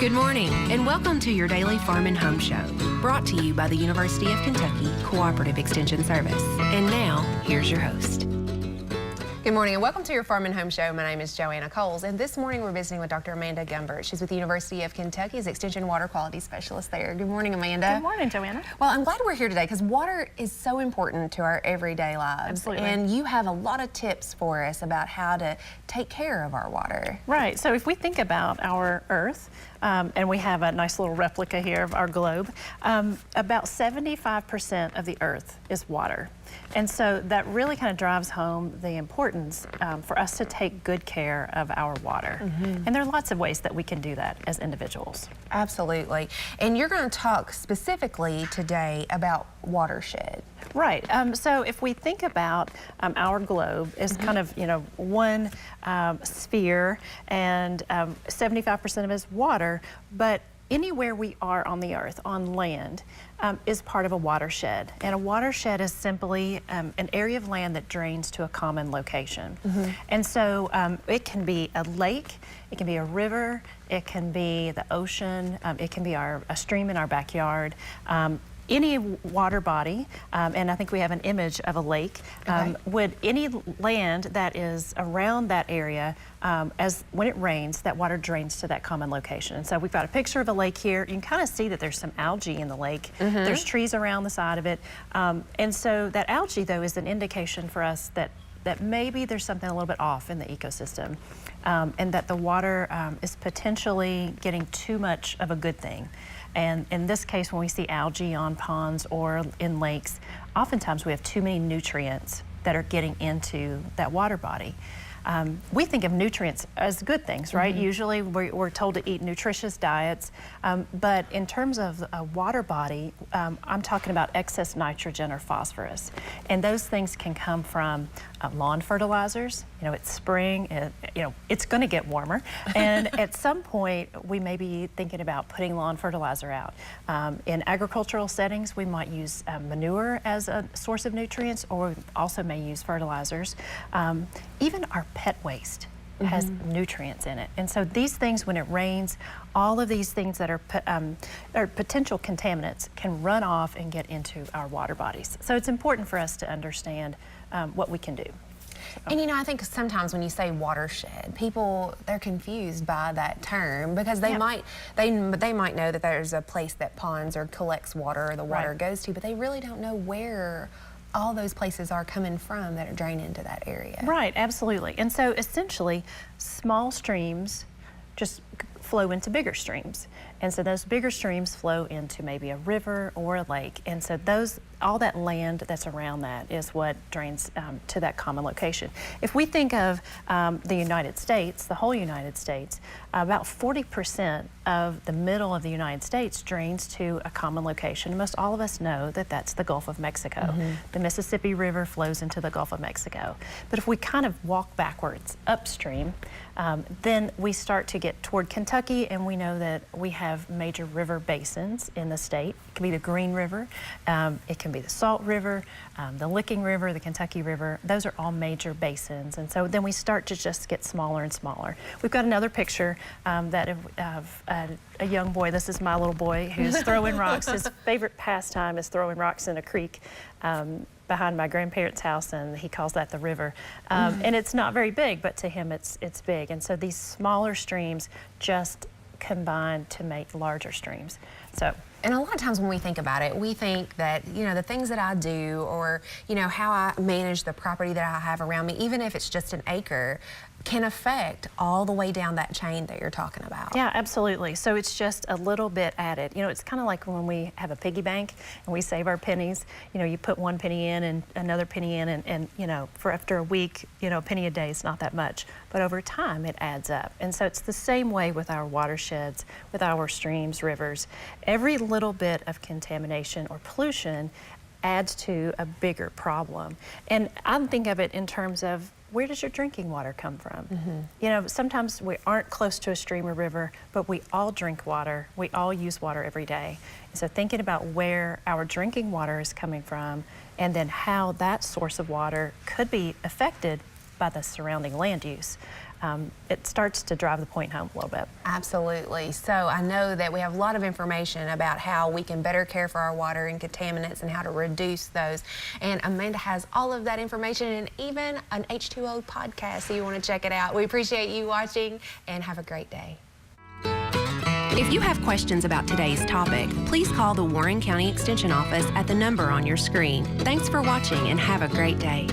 Good morning, and welcome to your daily Farm and Home Show, brought to you by the University of Kentucky Cooperative Extension Service. And now, here's your host. Good morning and welcome to your Farm and Home Show. My name is Joanna, and this morning we're visiting with Dr. Amanda Gumbert. She's with the University of Kentucky's Extension Water Quality Specialist there. Good morning, Amanda. Good morning, Joanna. Well, I'm glad we're here today because water is so important to our everyday lives. Absolutely. And you have a lot of tips for us about how to take care of our water. Right, so if we think about our Earth, and we have a nice little replica here of our globe, about 75% of the Earth is water. And so that really kind of drives home the importance for us to take good care of our water. And there are lots of ways that we can do that as individuals. Absolutely. And you're going to talk specifically today about Watershed. Right. So if we think about our globe as kind of, one sphere, and 75% of it is water, but anywhere we are on the earth, on land, is part of a watershed. And a watershed is simply an area of land that drains to a common location. And so it can be a lake, it can be a river, it can be the ocean, it can be a stream in our backyard. Any water body, and I think we have an image of a lake, would any land that is around that area, when it rains, that water drains to that common location. And so we've got a picture of a lake here. You can kind of see that there's some algae in the lake. There's trees around the side of it. And so that algae, though, is an indication for us that maybe there's something a little bit off in the ecosystem, and that the water is potentially getting too much of a good thing. And in this case, when we see algae on ponds or in lakes, oftentimes we have too many nutrients that are getting into that water body. We think of nutrients as good things, right? Usually we're told to eat nutritious diets, but in terms of a water body, I'm talking about excess nitrogen or phosphorus. And those things can come from lawn fertilizers. It's spring, it's going to get warmer. And at some point, we may be thinking about putting lawn fertilizer out. In agricultural settings, we might use manure as a source of nutrients, or we also may use fertilizers. Even our pet waste has nutrients in it. And so these things, when it rains, all of these things that are potential contaminants can run off and get into our water bodies. So it's important for us to understand what we can do. And I think sometimes when you say watershed, people, they're confused by that term because they might know that there's a place that ponds or collects water or the water goes to, but they really don't know where all those places are coming from that are draining into that area. Right, absolutely. And so essentially, small streams just flow into bigger streams. And so those bigger streams flow into maybe a river or a lake. And so all that land that's around that is what drains to that common location. If we think of the United States, the whole United States, about 40% of the middle of the United States drains to a common location. Most all of us know that that's the Gulf of Mexico. The Mississippi River flows into the Gulf of Mexico. But if we kind of walk backwards upstream, then we start to get toward Kentucky, and we know that we have major river basins in the state. It can be the Green River, it can be the Salt River, the Licking River, the Kentucky River. Those are all major basins. And so then we start to just get smaller and smaller. We've got another picture of a young boy. This is my little boy who's throwing rocks. His favorite pastime is throwing rocks in a creek behind my grandparents' house, and he calls that the river. And it's not very big, but to him it's big. And so these smaller streams just combine to make larger streams. And a lot of times when we think about it, we think that, the things that I do or, how I manage the property that I have around me, even if it's just an acre, can affect all the way down that chain that you're talking about. Yeah, absolutely. So it's just a little bit added. It's kind of like when we have a piggy bank and we save our pennies. You put one penny in and another penny in, and for after a week, a penny a day is not that much. But over time, it adds up. And so it's the same way with our watersheds, with our streams, rivers. Every little bit of contamination or pollution adds to a bigger problem. And I think of it in terms of, where does your drinking water come from? Sometimes we aren't close to a stream or river, but we all drink water. We all use water every day. And so thinking about where our drinking water is coming from, and then how that source of water could be affected by the surrounding land use. it starts to drive the point home a little bit. Absolutely. So I know that we have a lot of information about how we can better care for our water and contaminants and how to reduce those. And Amanda has all of that information and even an H2O podcast, so you want to check it out. We appreciate you watching and have a great day. If you have questions about today's topic, please call the Warren County Extension Office at the number on your screen. Thanks for watching and have a great day.